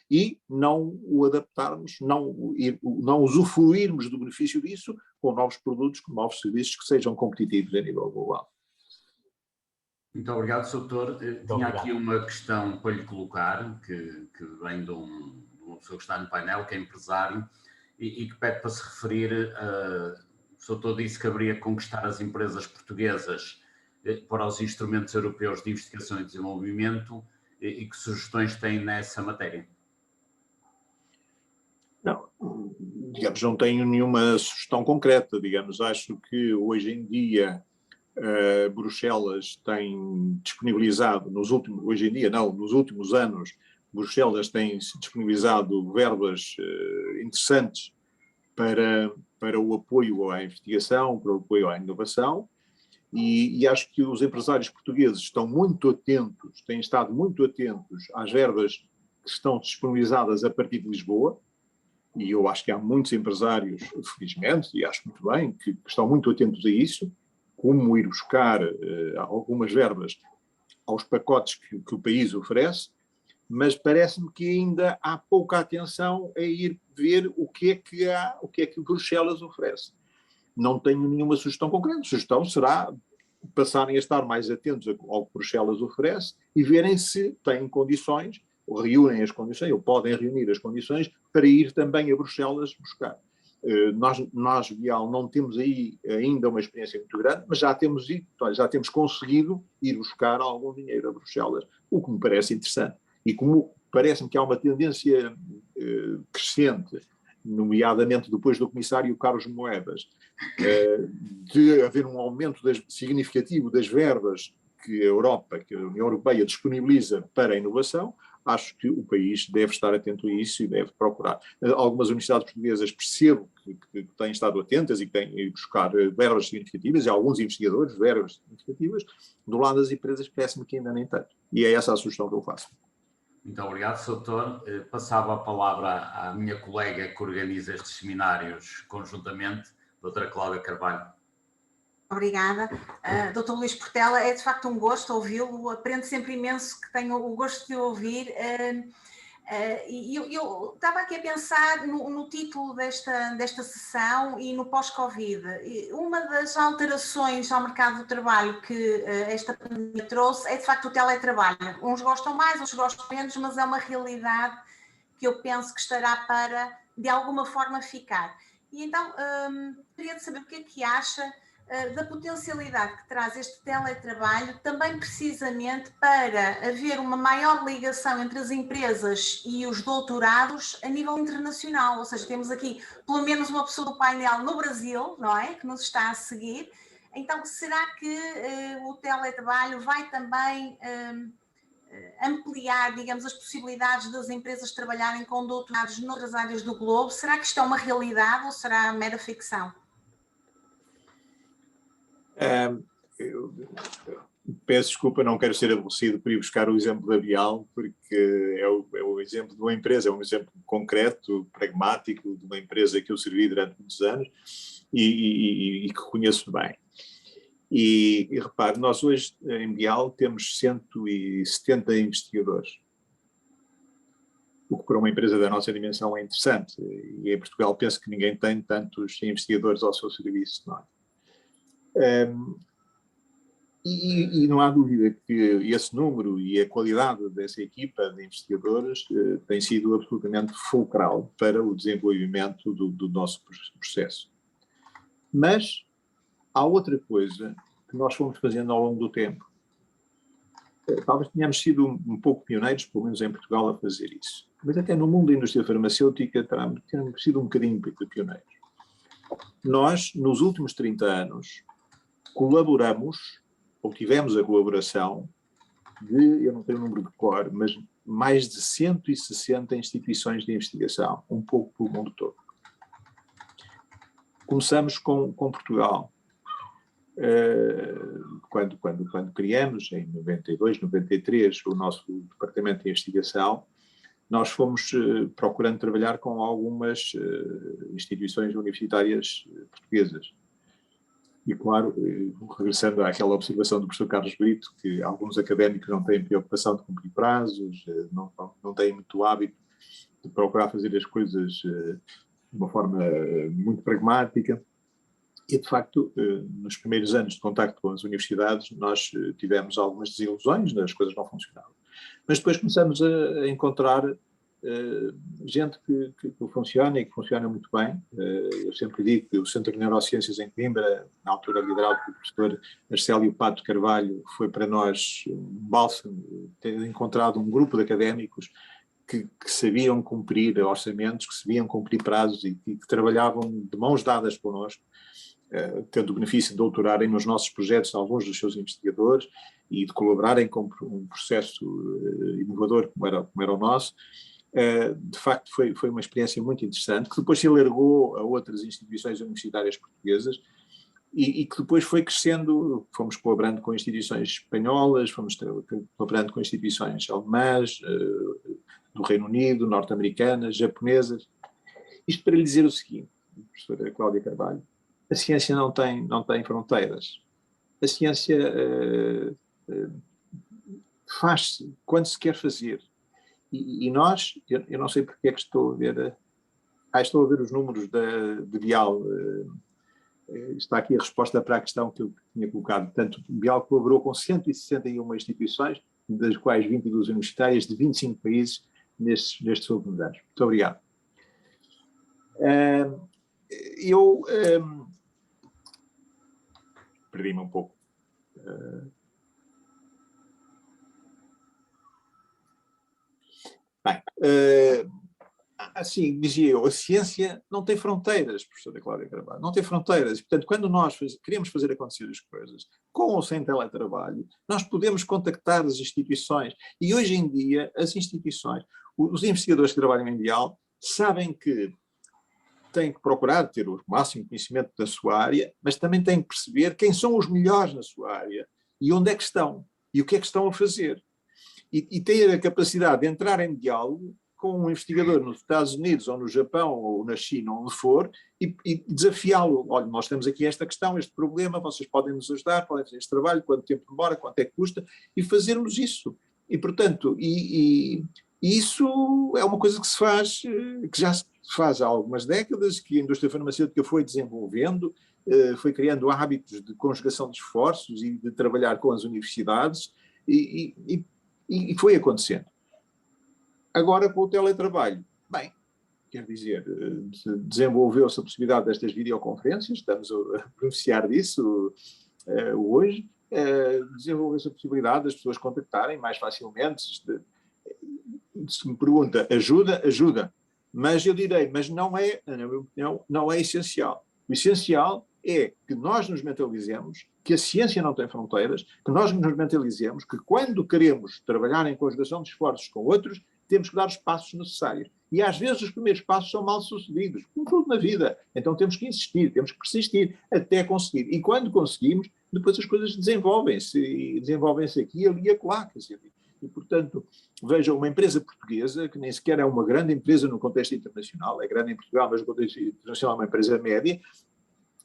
e não o adaptarmos, não usufruirmos do benefício disso com novos produtos, com novos serviços que sejam competitivos a nível global. Muito obrigado, Sr. Doutor. Tinha aqui uma questão para lhe colocar, que vem de uma pessoa que está no painel, que é empresário, e que pede para se referir, o Sr. Doutor disse que haveria que conquistar as empresas portuguesas para os instrumentos europeus de investigação e desenvolvimento e que sugestões têm nessa matéria? Não, digamos, não tenho nenhuma sugestão concreta, digamos, acho que hoje em dia Bruxelas tem disponibilizado, nos últimos anos, Bruxelas tem disponibilizado verbas interessantes para o apoio à investigação, para o apoio à inovação, e acho que os empresários portugueses estão muito atentos, têm estado muito atentos às verbas que estão disponibilizadas a partir de Lisboa, e eu acho que há muitos empresários, felizmente, e acho muito bem, que estão muito atentos a isso, como ir buscar algumas verbas aos pacotes que o país oferece, mas parece-me que ainda há pouca atenção a ir ver o que é que Bruxelas oferece. Não tenho nenhuma sugestão concreta. A sugestão será passarem a estar mais atentos ao que Bruxelas oferece e verem se têm condições, ou reúnem as condições, ou podem reunir as condições para ir também a Bruxelas buscar. Nós, Bial, não temos aí ainda uma experiência muito grande, mas já temos conseguido ir buscar algum dinheiro a Bruxelas, o que me parece interessante. E como parece-me que há uma tendência crescente, nomeadamente depois do comissário Carlos Moedas, de haver um aumento significativo das verbas que a União Europeia disponibiliza para a inovação, acho que o país deve estar atento a isso e deve procurar. Algumas universidades portuguesas percebo que têm estado atentas e que têm ido buscar verbas significativas, e alguns investigadores verbas significativas, do lado das empresas parece-me que ainda nem tanto. E é essa a sugestão que eu faço. Muito obrigado, Sr. Doutor. Passava a palavra à minha colega que organiza estes seminários conjuntamente, doutora Cláudia Carvalho. Obrigada. Dr. Luís Portela, é de facto um gosto ouvi-lo, aprendo sempre imenso, que tenho o gosto de ouvir. E eu estava aqui a pensar no título desta sessão e no pós-Covid. Uma das alterações ao mercado do trabalho que esta pandemia trouxe é de facto o teletrabalho. Uns gostam mais, outros gostam menos, mas é uma realidade que eu penso que estará para, de alguma forma, ficar. E então, queria saber o que é que acha da potencialidade que traz este teletrabalho, também precisamente para haver uma maior ligação entre as empresas e os doutorados a nível internacional, ou seja, temos aqui pelo menos uma pessoa do painel no Brasil, não é? Que nos está a seguir. Então, será que o teletrabalho vai também ampliar, digamos, as possibilidades das empresas trabalharem com doutorados noutras áreas do globo? Será que isto é uma realidade ou será mera ficção? Eu peço desculpa, não quero ser aborrecido por ir buscar o exemplo da Bial, porque é o exemplo de uma empresa, é um exemplo concreto, pragmático, de uma empresa que eu servi durante muitos anos e que conheço bem. E repare, nós hoje em Bial temos 170 investigadores, o que para uma empresa da nossa dimensão é interessante, e em Portugal penso que ninguém tem tantos investigadores ao seu serviço, não é? E não há dúvida que esse número e a qualidade dessa equipa de investigadores tem sido absolutamente fulcral para o desenvolvimento do nosso processo. Mas há outra coisa que nós fomos fazendo ao longo do tempo. Talvez tenhamos sido um pouco pioneiros, pelo menos em Portugal, a fazer isso. Mas até no mundo da indústria farmacêutica temos sido um bocadinho pioneiros. Nós, nos últimos 30 anos, colaboramos, ou tivemos a colaboração de, eu não tenho o número de cor, mas mais de 160 instituições de investigação, um pouco pelo mundo todo. Começamos com Portugal. Quando criamos, em 92, 93, o nosso departamento de investigação, nós fomos procurando trabalhar com algumas instituições universitárias portuguesas. E, claro, regressando àquela observação do professor Carlos Brito, que alguns académicos não têm preocupação de cumprir prazos, não têm muito hábito de procurar fazer as coisas de uma forma muito pragmática. E, de facto, nos primeiros anos de contacto com as universidades, nós tivemos algumas desilusões, as coisas não funcionavam. Mas depois começamos a encontrar gente que funciona e que funciona muito bem. Eu sempre digo que o Centro de Neurociências em Coimbra, na altura liderado pelo professor Arcélio Pato Carvalho, foi para nós um bálsamo, ter encontrado um grupo de académicos que sabiam cumprir orçamentos, que sabiam cumprir prazos e que trabalhavam de mãos dadas connosco, tendo o benefício de doutorarem nos nossos projetos alguns dos seus investigadores e de colaborarem com um processo inovador como era o nosso. De facto foi uma experiência muito interessante, que depois se alargou a outras instituições universitárias portuguesas e que depois foi crescendo. Fomos colaborando com instituições espanholas, fomos colaborando com instituições alemãs, do Reino Unido, norte-americanas, japonesas. Isto para lhe dizer o seguinte, professora Cláudia Carvalho: a ciência não tem fronteiras. A ciência faz-se quando se quer fazer. E nós, eu não sei porque é que estou a ver... estou a ver os números de Bial. Está aqui a resposta para a questão que eu tinha colocado. Portanto, Bial colaborou com 161 instituições, das quais 22 universitárias, de 25 países, nestes últimos anos. Muito obrigado. Eu perdi-me um pouco. Bem, assim, dizia eu, a ciência não tem fronteiras, professora Cláudia Carvalho, não tem fronteiras. Portanto, quando nós queremos fazer acontecer as coisas, com ou sem teletrabalho, nós podemos contactar as instituições. E hoje em dia, as instituições, os investigadores que trabalham em Bial, sabem que têm que procurar ter o máximo conhecimento da sua área, mas também têm que perceber quem são os melhores na sua área e onde é que estão e o que é que estão a fazer. E ter a capacidade de entrar em diálogo com um investigador nos Estados Unidos ou no Japão ou na China, onde for, e desafiá-lo. Olha, nós temos aqui esta questão, este problema, vocês podem nos ajudar, podem fazer este trabalho, quanto tempo demora, quanto é que custa, e fazermos isso. E, portanto, isso é uma coisa que se faz, que já se faz há algumas décadas, que a indústria farmacêutica foi desenvolvendo, foi criando hábitos de conjugação de esforços e de trabalhar com as universidades, e foi acontecendo. Agora, com o teletrabalho, bem, quer dizer, desenvolveu-se a possibilidade destas videoconferências, estamos a beneficiar disso hoje, desenvolveu-se a possibilidade das pessoas contactarem mais facilmente. Se me pergunta, ajuda, mas eu direi, mas não é, na minha opinião, não é essencial. O essencial é que nós nos mentalizemos que a ciência não tem fronteiras, que nós nos mentalizemos que quando queremos trabalhar em conjugação de esforços com outros, temos que dar os passos necessários. E às vezes os primeiros passos são mal sucedidos, como tudo na vida. Então temos que insistir, temos que persistir até conseguir. E quando conseguimos, depois as coisas desenvolvem-se aqui, ali e acolá. E, portanto, veja, uma empresa portuguesa, que nem sequer é uma grande empresa no contexto internacional, é grande em Portugal, mas no contexto internacional é uma empresa média,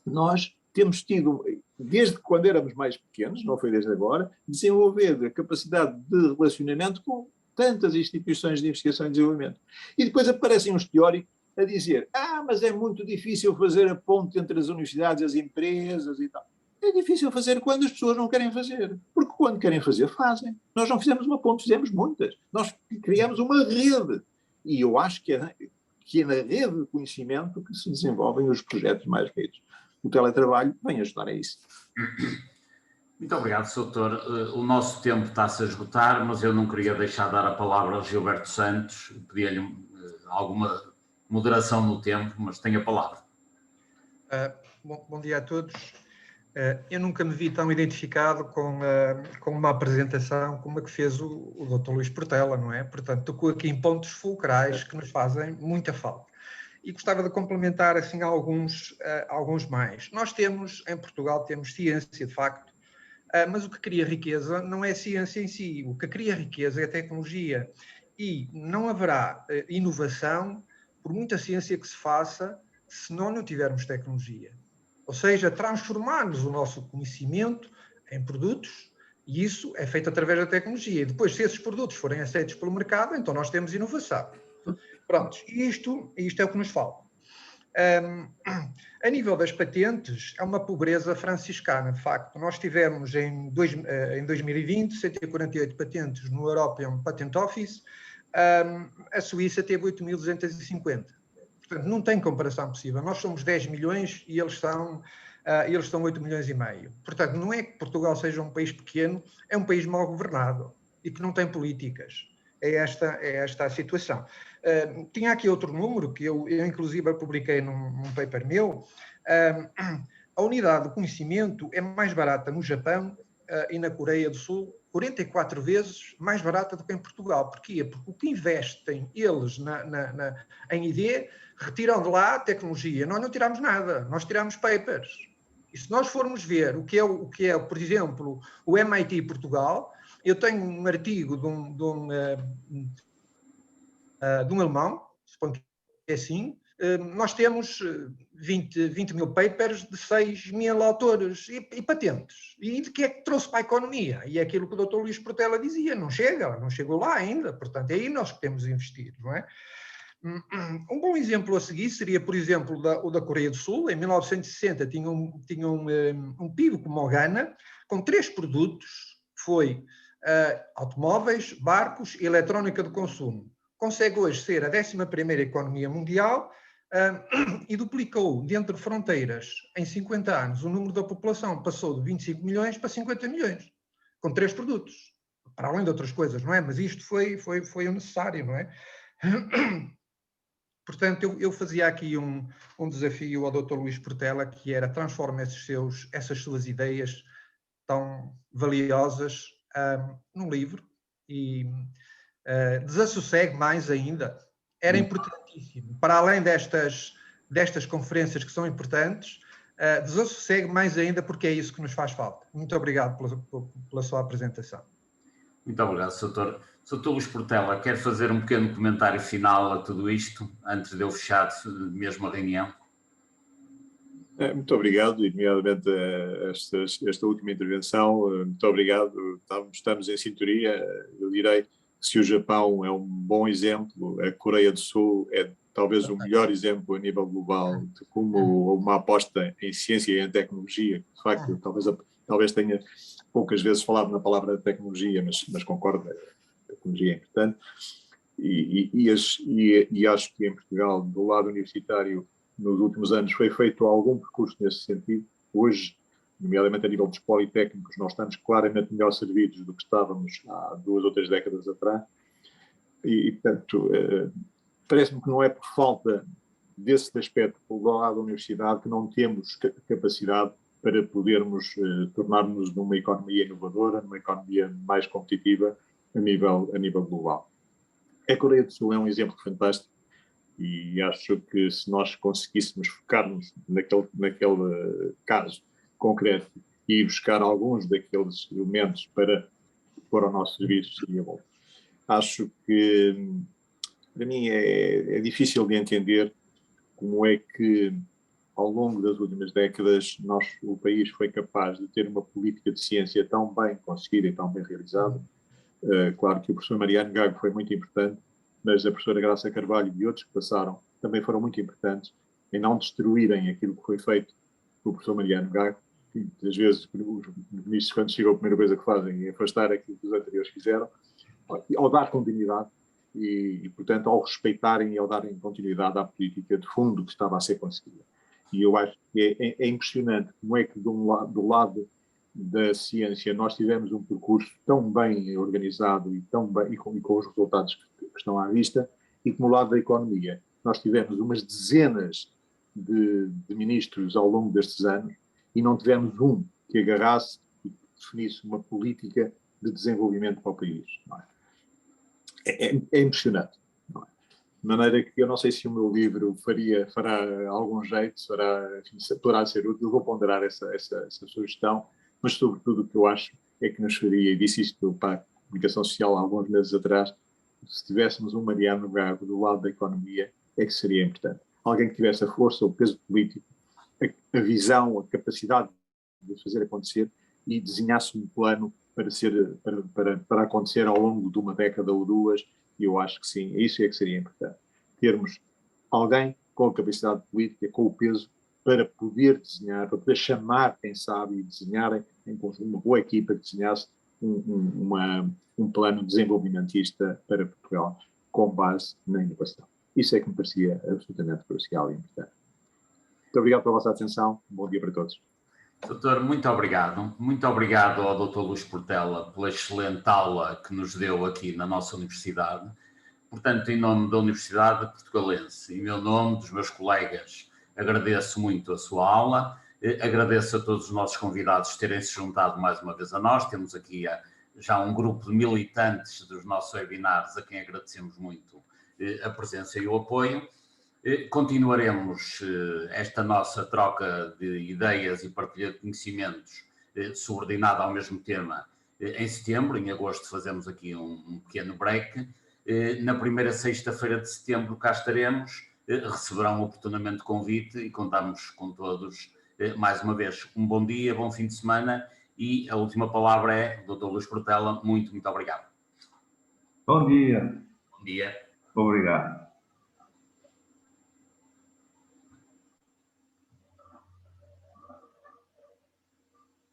nós temos tido, desde quando éramos mais pequenos, não foi desde agora, desenvolver a capacidade de relacionamento com tantas instituições de investigação e desenvolvimento. E depois aparecem uns teóricos a dizer, mas é muito difícil fazer a ponte entre as universidades e as empresas e tal. É difícil fazer quando as pessoas não querem fazer. Porque quando querem fazer, fazem. Nós não fizemos uma ponte, fizemos muitas. Nós criamos uma rede. E eu acho que é na rede de conhecimento que se desenvolvem os projetos mais feitos. O teletrabalho vem ajudar a isso. Muito obrigado, Sr. Doutor. O nosso tempo está-se a esgotar, mas eu não queria deixar de dar a palavra ao Gilberto Santos. Pedia-lhe alguma moderação no tempo, mas tem a palavra. Bom dia a todos. Eu nunca me vi tão identificado com uma apresentação como a que fez o Dr. Luís Portela, não é? Portanto, tocou aqui em pontos fulcrais que nos fazem muita falta. E gostava de complementar assim alguns mais. Nós temos, em Portugal, temos ciência, de facto, mas o que cria riqueza não é a ciência em si, o que cria riqueza é a tecnologia. E não haverá inovação, por muita ciência que se faça, se nós não tivermos tecnologia. Ou seja, transformarmos o nosso conhecimento em produtos, e isso é feito através da tecnologia. E depois, se esses produtos forem aceitos pelo mercado, então nós temos inovação. Pronto, isto é o que nos falta. A nível das patentes, é uma pobreza franciscana, de facto. Nós tivemos em 2020 148 patentes no European Patent Office, a Suíça teve 8.250. Portanto, não tem comparação possível. Nós somos 10 milhões e eles são 8 milhões e meio. Portanto, não é que Portugal seja um país pequeno, é um país mal governado e que não tem políticas. É esta a situação. Tinha aqui outro número que eu inclusive publiquei num paper meu. A unidade do conhecimento é mais barata no Japão e na Coreia do Sul, 44 vezes mais barata do que em Portugal. Porquê? Porque o que investem eles em ID, retiram de lá a tecnologia. Nós não tiramos nada, nós tiramos papers. E se nós formos ver o que é, por exemplo, o MIT Portugal, eu tenho um artigo de um alemão, suponho que é assim, nós temos 20 mil papers de 6 mil autores e patentes. E de que é que trouxe para a economia? E é aquilo que o Dr. Luís Portela dizia, não chegou lá ainda, portanto é aí nós que temos de investir, não é? Um bom exemplo a seguir seria, por exemplo, o da Coreia do Sul. Em 1960 tinha um PIB como o Ghana, com 3 produtos, foi automóveis, barcos e eletrónica de consumo. Consegue hoje ser a 11ª economia mundial e duplicou dentro de fronteiras em 50 anos. O número da população passou de 25 milhões para 50 milhões, com 3 produtos, para além de outras coisas, não é? Mas isto foi o necessário, não é? Portanto, eu fazia aqui um desafio ao Dr. Luís Portela, que era transformar essas suas ideias tão valiosas num livro e desassossegue mais ainda. Era importantíssimo. Para além destas conferências que são importantes, desassossegue mais ainda, porque é isso que nos faz falta. Muito obrigado pela sua apresentação. Muito obrigado, Sr. Dr. Luís Portela, quer fazer um pequeno comentário final a tudo isto, antes de eu fechar mesmo a reunião? Muito obrigado, nomeadamente esta última intervenção. Muito obrigado. Estamos em sintonia. Eu direi que se o Japão é um bom exemplo, a Coreia do Sul é talvez o melhor exemplo a nível global de como uma aposta em ciência e em tecnologia. De facto, talvez tenha poucas vezes falado na palavra tecnologia, mas concordo, a tecnologia é importante. E acho que em Portugal, do lado universitário, nos últimos anos foi feito algum percurso nesse sentido. Hoje, nomeadamente a nível dos politécnicos, nós estamos claramente melhor servidos do que estávamos há 2 ou 3 décadas atrás. Portanto, parece-me que não é por falta desse aspecto do lado da universidade que não temos capacidade para podermos tornar-nos numa economia inovadora, numa economia mais competitiva a nível global. A Coreia do Sul é um exemplo fantástico. E acho que se nós conseguíssemos focar-nos naquele caso concreto e buscar alguns daqueles elementos para pôr ao nosso serviço, seria bom. Acho que, para mim, é difícil de entender como é que, ao longo das últimas décadas, o país foi capaz de ter uma política de ciência tão bem conseguida e tão bem realizada. Claro que o professor Mariano Gago foi muito importante, mas a professora Graça Carvalho e outros que passaram também foram muito importantes em não destruírem aquilo que foi feito pelo professor Mariano Gago. Muitas vezes os ministros, quando chegam, a primeira coisa que fazem é afastar aquilo que os anteriores fizeram, ao dar continuidade e, portanto, ao respeitarem e ao darem continuidade à política de fundo que estava a ser conseguida. E eu acho que é impressionante como é que do lado da ciência nós tivemos um percurso tão bem organizado e tão bem e com os resultados que estão à vista, e como lado da economia nós tivemos umas dezenas de ministros ao longo destes anos e não tivemos um que agarrasse e definisse uma política de desenvolvimento para o país. Não é? É impressionante. Não é? De maneira que eu não sei se o meu livro fará algum jeito, poderá ser útil. Eu vou ponderar essa sugestão, mas sobretudo o que eu acho é que nos faria, e disse isto para a comunicação social há alguns meses atrás, se tivéssemos um Mariano Gago do lado da economia, é que seria importante. Alguém que tivesse a força, o peso político, a visão, a capacidade de fazer acontecer e desenhasse um plano para acontecer ao longo de uma década ou 2, e eu acho que sim, isso é que seria importante. Termos alguém com a capacidade política, com o peso, para poder desenhar, para poder chamar quem sabe e desenharem em conjunto uma boa equipa que desenhasse um plano desenvolvimentista para Portugal. com base na inovação. Isso é que me parecia absolutamente crucial e importante. Muito obrigado pela vossa atenção. Bom dia para todos. Doutor, muito obrigado. Muito obrigado ao Dr. Luís Portela pela excelente aula que nos deu aqui na nossa universidade. Portanto, em nome da Universidade Portugalense e em meu nome, dos meus colegas, agradeço muito a sua aula. Agradeço a todos os nossos convidados terem se juntado mais uma vez a nós. Temos aqui já um grupo de militantes dos nossos webinars, a quem agradecemos muito a presença e o apoio. Continuaremos esta nossa troca de ideias e partilha de conhecimentos subordinada ao mesmo tema em setembro. Em agosto fazemos aqui um pequeno break. Na primeira sexta-feira de setembro cá estaremos. Receberão oportunamente convite e contamos com todos mais uma vez. Um bom dia, bom fim de semana e a última palavra é do Dr. Luís Portela. Muito, muito obrigado. Bom dia. Bom dia. Obrigado.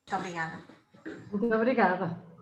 Muito obrigada. Muito obrigada.